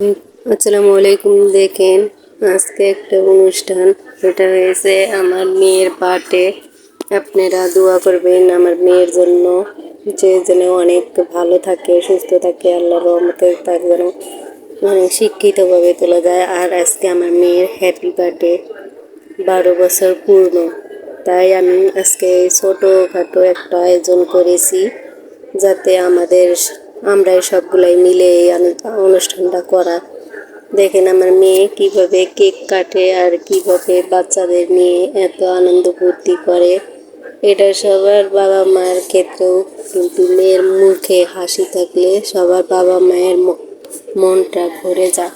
আসসালামু আলাইকুম। দেখেন, আজকে একটা অনুষ্ঠান, এটা হয়েছে আমার মেয়ের বার্থডে। আপনারা দোয়া করবেন আমার মেয়ের জন্য, যে যেন অনেক ভালো থাকে, সুস্থ থাকে, আল্লাহর রহমতে তার যেন শিক্ষিতভাবে তোলা যায়। আর আজকে আমার মেয়ের হ্যাপি বার্থডে, 12 বছর পূর্ণ। তাই আমি আজকে ছোটোখাটো একটা আয়োজন করেছি, যাতে আমরা সবগুলাই মিলে এই অনুষ্ঠানটা করা। দেখেন আমার মেয়ে কিভাবে কেক কাটে আর কিভাবে বাচ্চাদের নিয়ে এত আনন্দ ফুর্তি করে। এটা সবার বাবা মায়ের ক্ষেত্রেও, কিন্তু মেয়ের মুখে হাসি থাকলে সবার বাবা মায়ের মনটা ভরে যায়।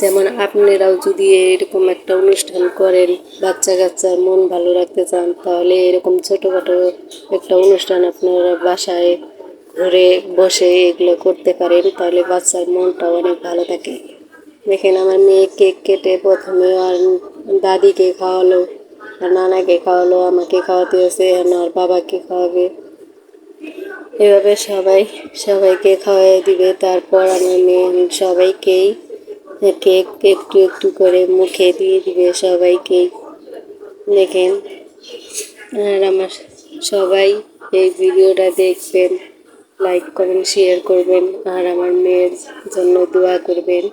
যেমন আপনারাও যদি এরকম একটা অনুষ্ঠান করেন, বাচ্চা কাচ্চার মন ভালো রাখতে চান, তাহলে এরকম ছোটোখাটো একটা অনুষ্ঠান আপনারা বাসায় ঘরে বসে এগুলো করতে পারেন, তাহলে বাচ্চার মনটাও অনেক ভালো থাকে। দেখেন আমার মেয়ে কেক কেটে প্রথমে আর দাদিকে খাওয়ালো, আর নানাকে খাওয়ালো, আমাকে খাওয়াতে হয়েছে, আর বাবাকে খাওয়াবে। এভাবে সবাইকে খাওয়াই দিবে। তারপর আমার মেয়ে সবাইকেই কেক একটু একটু করে মুখে দিয়ে দিবে সবাইকেই। দেখেন, আর আমার সবাই এই ভিডিওটা দেখবেন, লাইক করবেন, শেয়ার করবেন, আর আমার মেয়ের জন্য দোয়া করবেন।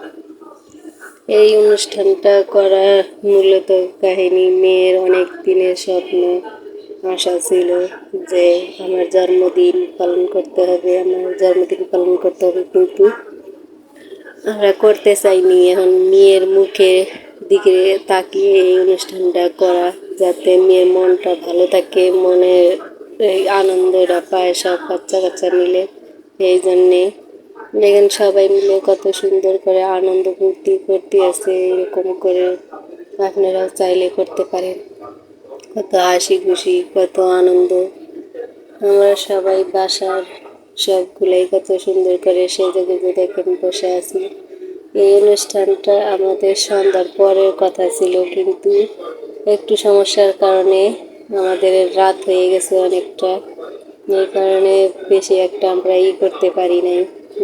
এই অনুষ্ঠানটা করা মূলত কাহিনী, মেয়ের অনেক দিনের স্বপ্ন, আশা ছিল যে আমার জন্মদিন পালন করতে হবে, কিন্তু আমরা করতে চাইনি। এখন মেয়ের মুখে দিকে তাকিয়ে এই অনুষ্ঠানটা করা, যাতে মেয়ের মনটা ভালো থাকে, মনের এই আনন্দটা পায় সব বাচ্চা কাচ্চা মিলে। এই জন্যে দেখেন সবাই মিলে কত সুন্দর করে আনন্দ ফুর্তি করতে আছে। এরকম করে আপনারাও চাইলে করতে পারেন। কত হাসি খুশি, কত আনন্দ। আমরা সবাই বাসার সবগুলাই কত সুন্দর করে সেজে গুজে দেখেন বসে আছি। এই অনুষ্ঠানটা আমাদের সন্ধ্যার পরের কথা ছিল, কিন্তু একটু সমস্যার কারণে আমাদের রাত হয়ে গেছে অনেকটা। এই কারণে বেশি একটা আমরা করতে পারি নাই।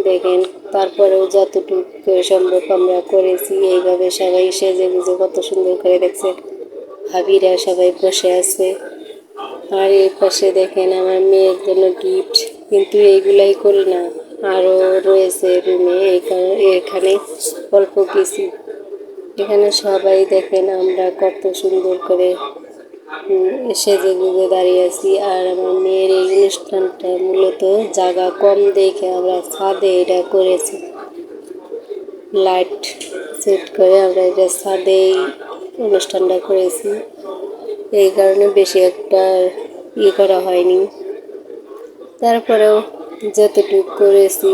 দেখেন, তারপরেও যতটুকু সম্ভব আমরা করেছি। এইভাবে সবাই সেজে গুজে কত সুন্দর করে দেখছে, ভাবিরা সবাই বসে আছে। আর এই পাশে দেখেন আমার মেয়ের জন্য গিফট, কিন্তু এইগুলাই করি না, আরও রয়েছে রুমে। এই কারণে এখানে অল্প কিছু, এখানে সবাই দেখেন আমরা কত সুন্দর করে সেজে গুজে দাঁড়িয়ে আছি। আর আমার মেয়ের এই অনুষ্ঠানটা মূলত জায়গা কম দেখে আমরা ছাদে এটা করেছি, লাইট সেট করে আমরা এটা ছাদেই অনুষ্ঠানটা করেছি। এই কারণে বেশি একটা করা হয়নি। তারপরেও যতটুকু করেছি,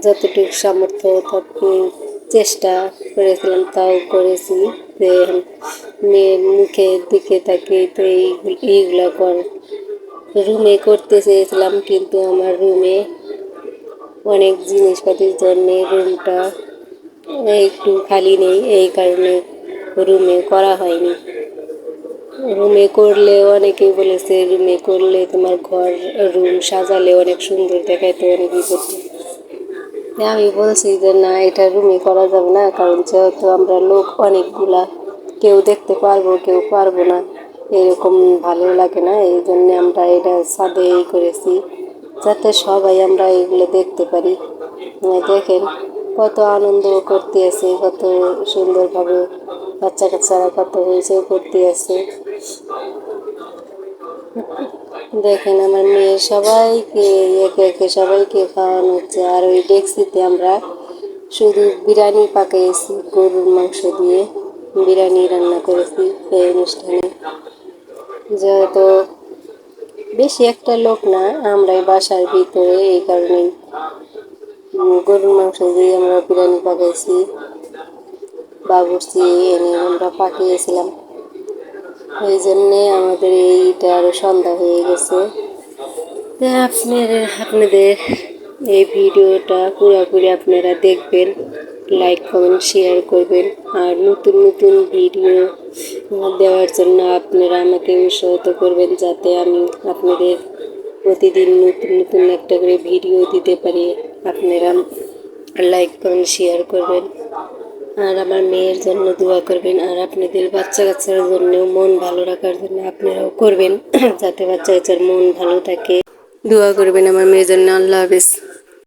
যতটুকু সামর্থ্য চেষ্টা করেছিলাম তাও করেছি। যে মেয়ের মুখের দিকে তাকিয়ে তো এইগুলো রুমে করতে চেয়েছিলাম, কিন্তু আমার রুমে অনেক জিনিসপাতির জন্যে রুমটা একটু খালি নেই, এই কারণে রুমে করা হয়নি। রুমে করলে অনেকেই বলেছে রুমে করলে তোমার রুম সাজালে অনেক সুন্দর দেখাইতে, অনেকেই করতে। আমি বলছি যে না, এটা রুমে করা যাবে না, কারণ যেহেতু আমরা লোক অনেকগুলা, কেউ দেখতে পারবো কেউ পারবো না, এরকম ভালো লাগে না। এই জন্যে আমরা এটা ছাদেই করেছি, যাতে সবাই আমরা এগুলো দেখতে পারি। দেখেন কত আনন্দ করতে আছে, কত সুন্দরভাবে বাচ্চা কাচ্চারা কত হয়েছে করতে আছে। দেখেন আমার মেয়ে সবাইকে একে একে সবাইকে খাওয়ানো হচ্ছে। আর ওই ডেক্সিতে আমরা শুধু বিরিয়ানি পাকাইছি, গরুর মাংস দিয়ে বিরিয়ানি রান্না করেছি এই অনুষ্ঠানে। যেহেতু বেশি একটা লোক না, আমরাই বাসার ভিতরে, এই কারণেই গরুর মাংস দিয়ে আমরা বিরিয়ানি পাকাইছি। বাবুর্চি এনে আমরা পাকিয়েছিলাম, এই জন্যে আমাদের এইটা আরও সন্ধ্যা হয়ে গেছে। আপনাদের এই ভিডিওটা পুরোপুরি আপনারা দেখবেন, লাইক কমেন্ট শেয়ার করবেন। আর নতুন নতুন ভিডিও দেওয়ার জন্য আপনারা আমাকে উৎসাহিত করবেন, যাতে আমি আপনাদের প্রতিদিন নতুন নতুন একটা করে ভিডিও দিতে পারি। আপনারা লাইক করবেন, শেয়ার করবেন, আর আমার মেয়ের জন্য দোয়া করবেন। আর আপনাদের বাচ্চা কাচ্চার জন্যও মন ভালো রাখার জন্য আপনারাও করবেন যাতে বাচ্চা কাচ্চার মন ভালো থাকে। দোয়া করবেন আমার মেয়ের জন্য। আল্লাহ হাফেজ।